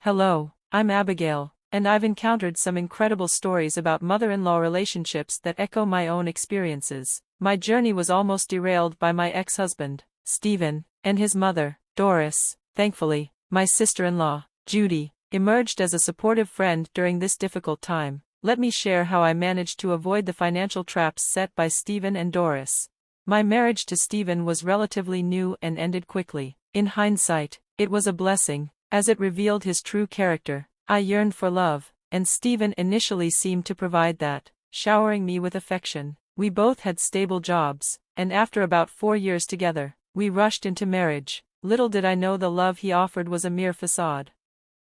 Hello, I'm Abigail, and I've encountered some incredible stories about mother-in-law relationships that echo my own experiences. My journey was almost derailed by my ex-husband, Steven, and his mother, Doris. Thankfully, my sister-in-law, Judy, emerged as a supportive friend during this difficult time. Let me share how I managed to avoid the financial traps set by Steven and Doris. My marriage to Steven was relatively new and ended quickly. In hindsight, it was a blessing, as it revealed his true character. I yearned for love, and Steven initially seemed to provide that, showering me with affection. We both had stable jobs, and after about 4 years together, we rushed into marriage. Little did I know the love he offered was a mere facade.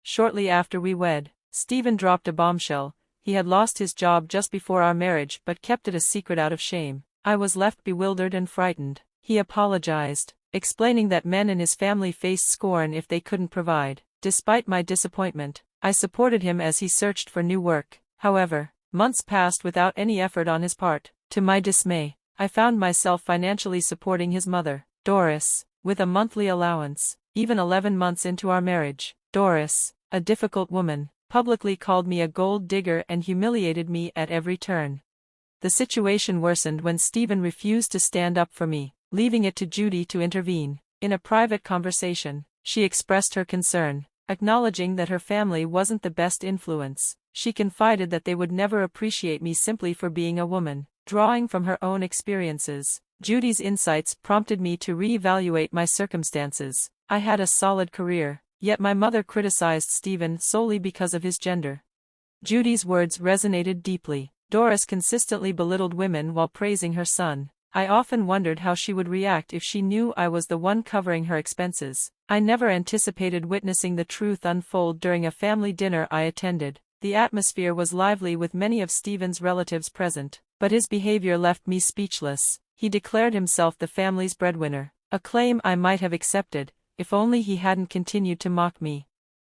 Shortly after we wed, Steven dropped a bombshell. He had lost his job just before our marriage but kept it a secret out of shame. I was left bewildered and frightened. He apologized, explaining that men in his family faced scorn if they couldn't provide. Despite my disappointment, I supported him as he searched for new work. However, months passed without any effort on his part. To my dismay, I found myself financially supporting his mother, Doris, with a monthly allowance. Even 11 months into our marriage, Doris, a difficult woman, publicly called me a gold digger and humiliated me at every turn. The situation worsened when Steven refused to stand up for me, leaving it to Judy to intervene. In a private conversation, she expressed her concern, acknowledging that her family wasn't the best influence. She confided that they would never appreciate me simply for being a woman. Drawing from her own experiences, Judy's insights prompted me to reevaluate my circumstances. I had a solid career, yet my mother criticized Steven solely because of his gender. Judy's words resonated deeply. Doris consistently belittled women while praising her son. I often wondered how she would react if she knew I was the one covering her expenses. I never anticipated witnessing the truth unfold during a family dinner I attended. The atmosphere was lively with many of Steven's relatives present, but his behavior left me speechless. He declared himself the family's breadwinner, a claim I might have accepted, if only he hadn't continued to mock me.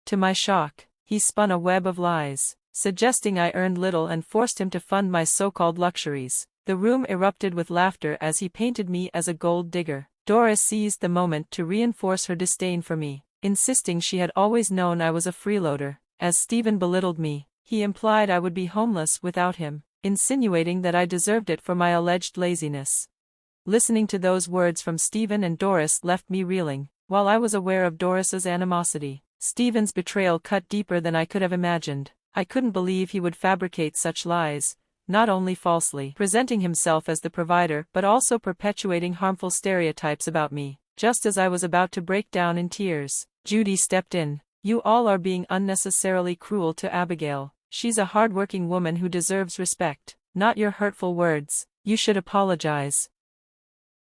To my shock, he spun a web of lies, suggesting I earned little and forced him to fund my so-called luxuries. The room erupted with laughter as he painted me as a gold digger. Doris seized the moment to reinforce her disdain for me, insisting she had always known I was a freeloader. As Steven belittled me, he implied I would be homeless without him, insinuating that I deserved it for my alleged laziness. Listening to those words from Steven and Doris left me reeling. While I was aware of Doris's animosity, Steven's betrayal cut deeper than I could have imagined. I couldn't believe he would fabricate such lies, not only falsely presenting himself as the provider but also perpetuating harmful stereotypes about me. Just as I was about to break down in tears, Judy stepped in. "You all are being unnecessarily cruel to Abigail. She's a hardworking woman who deserves respect, not your hurtful words. You should apologize."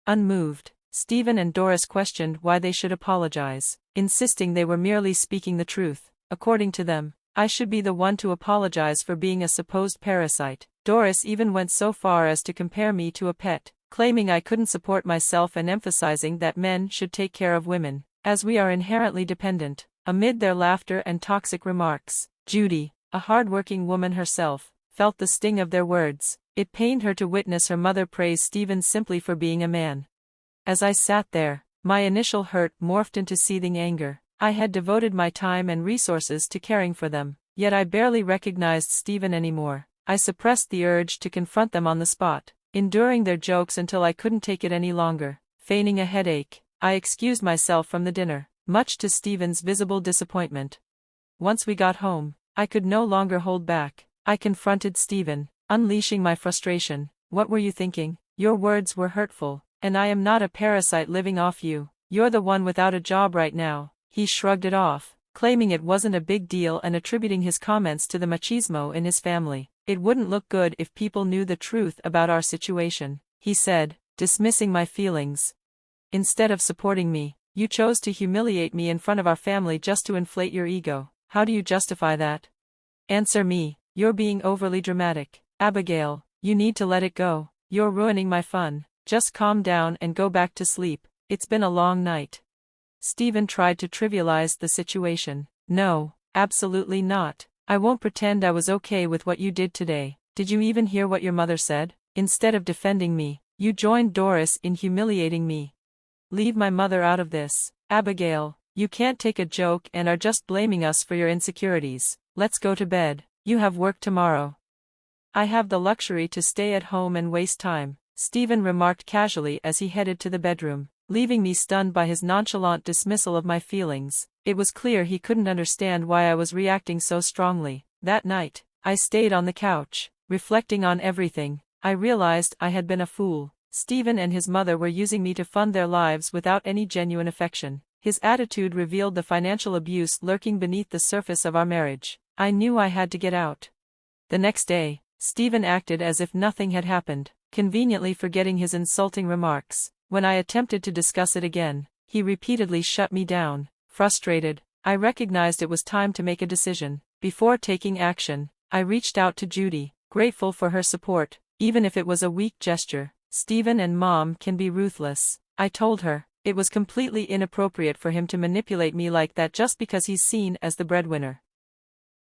Unmoved, Steven and Doris questioned why they should apologize, insisting they were merely speaking the truth. According to them, I should be the one to apologize for being a supposed parasite. Doris even went so far as to compare me to a pet, claiming I couldn't support myself and emphasizing that men should take care of women, as we are inherently dependent. Amid their laughter and toxic remarks, Judy, a hard-working woman herself, felt the sting of their words. It pained her to witness her mother praise Steven simply for being a man. As I sat there, my initial hurt morphed into seething anger. I had devoted my time and resources to caring for them, yet I barely recognized Steven anymore. I suppressed the urge to confront them on the spot, enduring their jokes until I couldn't take it any longer. Feigning a headache, I excused myself from the dinner, much to Steven's visible disappointment. Once we got home, I could no longer hold back. I confronted Steven, unleashing my frustration. "What were you thinking? Your words were hurtful, and I am not a parasite living off you. You're the one without a job right now." He shrugged it off, claiming it wasn't a big deal and attributing his comments to the machismo in his family. "It wouldn't look good if people knew the truth about our situation," he said, dismissing my feelings. "Instead of supporting me, you chose to humiliate me in front of our family just to inflate your ego. How do you justify that? Answer me. You're being overly dramatic. Abigail, you need to let it go. You're ruining my fun. Just calm down and go back to sleep. It's been a long night." Steven tried to trivialize the situation. "No, absolutely not. I won't pretend I was okay with what you did today. Did you even hear what your mother said? Instead of defending me, you joined Doris in humiliating me. Leave my mother out of this. Abigail, You can't take a joke and are just blaming us for your insecurities. Let's go to bed. You have work tomorrow. I have the luxury to stay at home and waste time, Steven remarked casually as he headed to the bedroom, leaving me stunned by his nonchalant dismissal of my feelings. It was clear he couldn't understand why I was reacting so strongly. That night, I stayed on the couch, reflecting on everything. I realized I had been a fool. Steven and his mother were using me to fund their lives without any genuine affection. His attitude revealed the financial abuse lurking beneath the surface of our marriage. I knew I had to get out. The next day, Steven acted as if nothing had happened, conveniently forgetting his insulting remarks. When I attempted to discuss it again, he repeatedly shut me down. Frustrated, I recognized it was time to make a decision. Before taking action, I reached out to Judy, grateful for her support, even if it was a weak gesture. Steven and Mom can be ruthless, I told her. It was completely inappropriate for him to manipulate me like that just because he's seen as the breadwinner.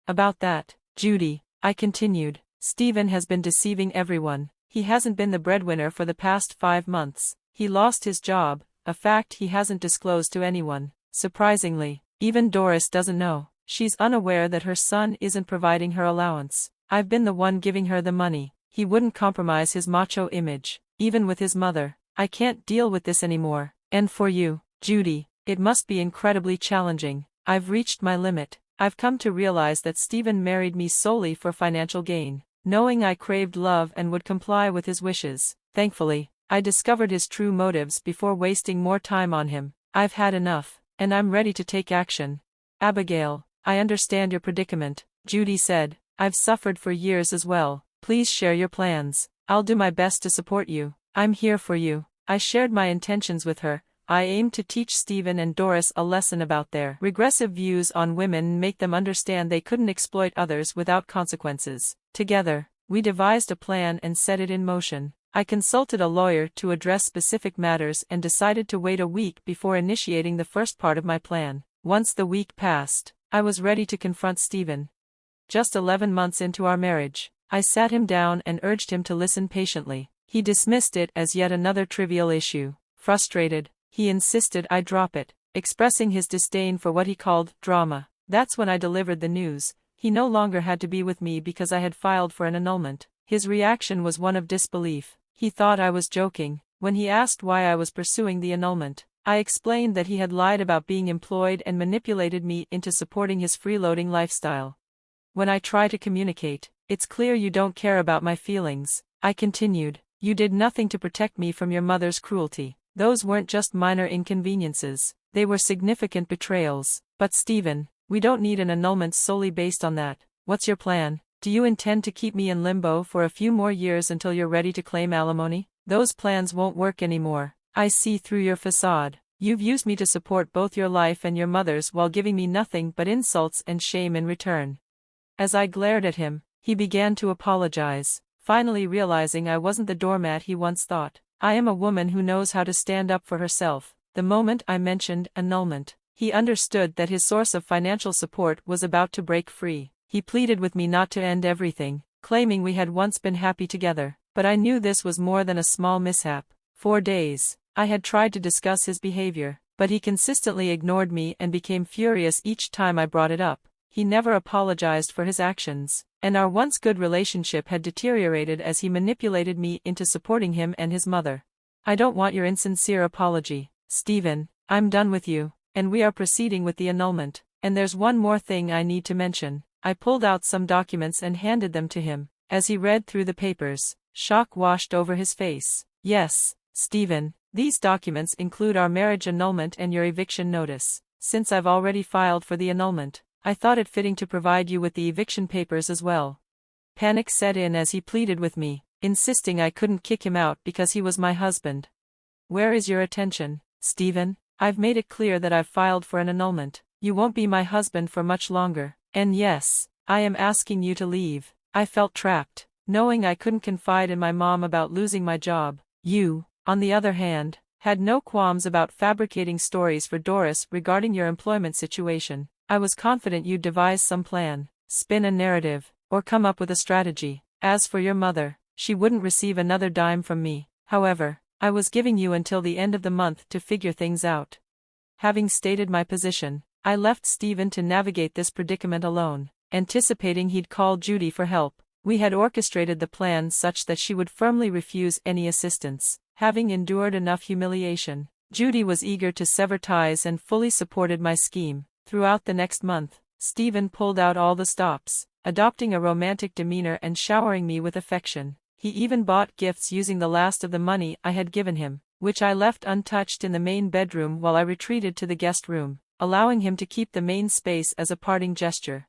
About that, Judy, I continued, Steven has been deceiving everyone. He hasn't been the breadwinner for the past 5 months. He lost his job, a fact he hasn't disclosed to anyone. Surprisingly, even Doris doesn't know. She's unaware that her son isn't providing her allowance. I've been the one giving her the money. He wouldn't compromise his macho image, even with his mother. I can't deal with this anymore. And for you, Judy, it must be incredibly challenging. I've reached my limit. I've come to realize that Steven married me solely for financial gain, knowing I craved love and would comply with his wishes. Thankfully, I discovered his true motives before wasting more time on him. I've had enough, and I'm ready to take action. Abigail, I understand your predicament, Judy said. I've suffered for years as well. Please share your plans. I'll do my best to support you. I'm here for you. I shared my intentions with her. I aim to teach Steven and Doris a lesson about their regressive views on women and make them understand they couldn't exploit others without consequences. Together, we devised a plan and set it in motion. I consulted a lawyer to address specific matters and decided to wait a week before initiating the first part of my plan. Once the week passed, I was ready to confront Steven. Just 11 months into our marriage, I sat him down and urged him to listen patiently. He dismissed it as yet another trivial issue. Frustrated, he insisted I drop it, expressing his disdain for what he called drama. That's when I delivered the news. He no longer had to be with me because I had filed for an annulment. His reaction was one of disbelief. He thought I was joking. When he asked why I was pursuing the annulment, I explained that he had lied about being employed and manipulated me into supporting his freeloading lifestyle. When I try to communicate, it's clear you don't care about my feelings, I continued. You did nothing to protect me from your mother's cruelty. Those weren't just minor inconveniences, they were significant betrayals. But Steven, we don't need an annulment solely based on that. What's your plan? Do you intend to keep me in limbo for a few more years until you're ready to claim alimony? Those plans won't work anymore. I see through your facade. You've used me to support both your life and your mother's while giving me nothing but insults and shame in return. As I glared at him, he began to apologize, finally realizing I wasn't the doormat he once thought. I am a woman who knows how to stand up for herself. The moment I mentioned annulment, he understood that his source of financial support was about to break free. He pleaded with me not to end everything, claiming we had once been happy together. But I knew this was more than a small mishap. For days, I had tried to discuss his behavior, but he consistently ignored me and became furious each time I brought it up. He never apologized for his actions, and our once good relationship had deteriorated as he manipulated me into supporting him and his mother. I don't want your insincere apology, Steven. I'm done with you, and we are proceeding with the annulment. And there's one more thing I need to mention. I pulled out some documents and handed them to him. As he read through the papers, shock washed over his face. Yes, Steven, these documents include our marriage annulment and your eviction notice. Since I've already filed for the annulment, I thought it fitting to provide you with the eviction papers as well. Panic set in as he pleaded with me, insisting I couldn't kick him out because he was my husband. Where is your attention, Steven? I've made it clear that I've filed for an annulment. You won't be my husband for much longer. And yes, I am asking you to leave. I felt trapped, knowing I couldn't confide in my mom about losing my job. You, on the other hand, had no qualms about fabricating stories for Doris regarding your employment situation. I was confident you'd devise some plan, spin a narrative, or come up with a strategy. As for your mother, she wouldn't receive another dime from me. However, I was giving you until the end of the month to figure things out. Having stated my position, I left Steven to navigate this predicament alone, anticipating he'd call Judy for help. We had orchestrated the plan such that she would firmly refuse any assistance. Having endured enough humiliation, Judy was eager to sever ties and fully supported my scheme. Throughout the next month, Steven pulled out all the stops, adopting a romantic demeanor and showering me with affection. He even bought gifts using the last of the money I had given him, which I left untouched in the main bedroom while I retreated to the guest room, allowing him to keep the main space as a parting gesture.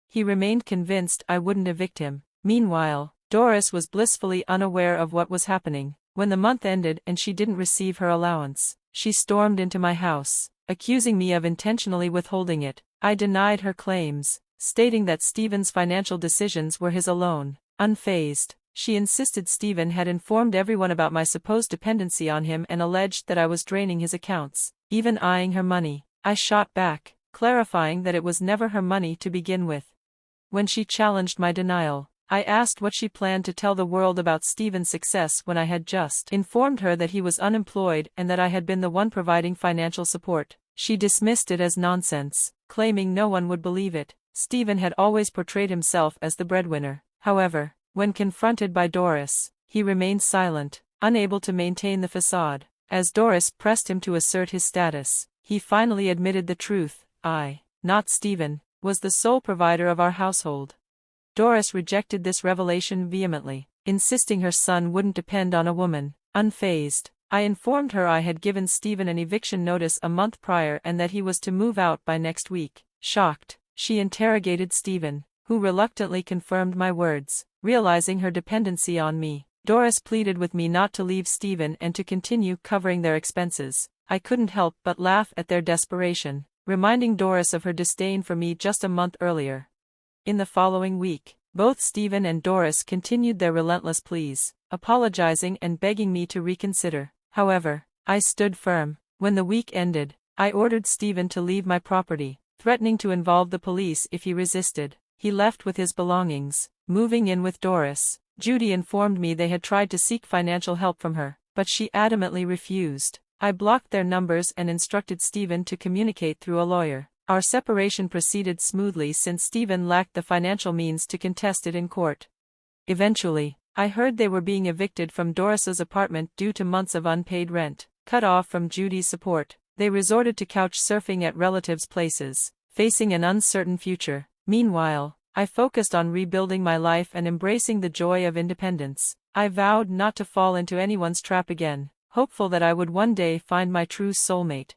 He remained convinced I wouldn't evict him. Meanwhile, Doris was blissfully unaware of what was happening. When the month ended and she didn't receive her allowance, she stormed into my house, accusing me of intentionally withholding it. I denied her claims, stating that Steven's financial decisions were his alone. Unfazed, she insisted Steven had informed everyone about my supposed dependency on him and alleged that I was draining his accounts, even eyeing her money. I shot back, clarifying that it was never her money to begin with. When she challenged my denial, I asked what she planned to tell the world about Steven's success when I had just informed her that he was unemployed and that I had been the one providing financial support. She dismissed it as nonsense, claiming no one would believe it. Steven had always portrayed himself as the breadwinner. However, when confronted by Doris, he remained silent, unable to maintain the facade. As Doris pressed him to assert his status, he finally admitted the truth. I, not Steven, was the sole provider of our household. Doris rejected this revelation vehemently, insisting her son wouldn't depend on a woman. Unfazed, I informed her I had given Steven an eviction notice a month prior and that he was to move out by next week. Shocked, she interrogated Steven, who reluctantly confirmed my words. Realizing her dependency on me, Doris pleaded with me not to leave Steven and to continue covering their expenses. I couldn't help but laugh at their desperation, reminding Doris of her disdain for me just a month earlier. In the following week, both Steven and Doris continued their relentless pleas, apologizing and begging me to reconsider. However, I stood firm. When the week ended, I ordered Steven to leave my property, threatening to involve the police if he resisted. He left with his belongings, moving in with Doris. Judy informed me they had tried to seek financial help from her, but she adamantly refused. I blocked their numbers and instructed Steven to communicate through a lawyer. Our separation proceeded smoothly since Steven lacked the financial means to contest it in court. Eventually, I heard they were being evicted from Doris's apartment due to months of unpaid rent. Cut off from Judy's support, they resorted to couch surfing at relatives' places, facing an uncertain future. Meanwhile, I focused on rebuilding my life and embracing the joy of independence. I vowed not to fall into anyone's trap again, hopeful that I would one day find my true soulmate.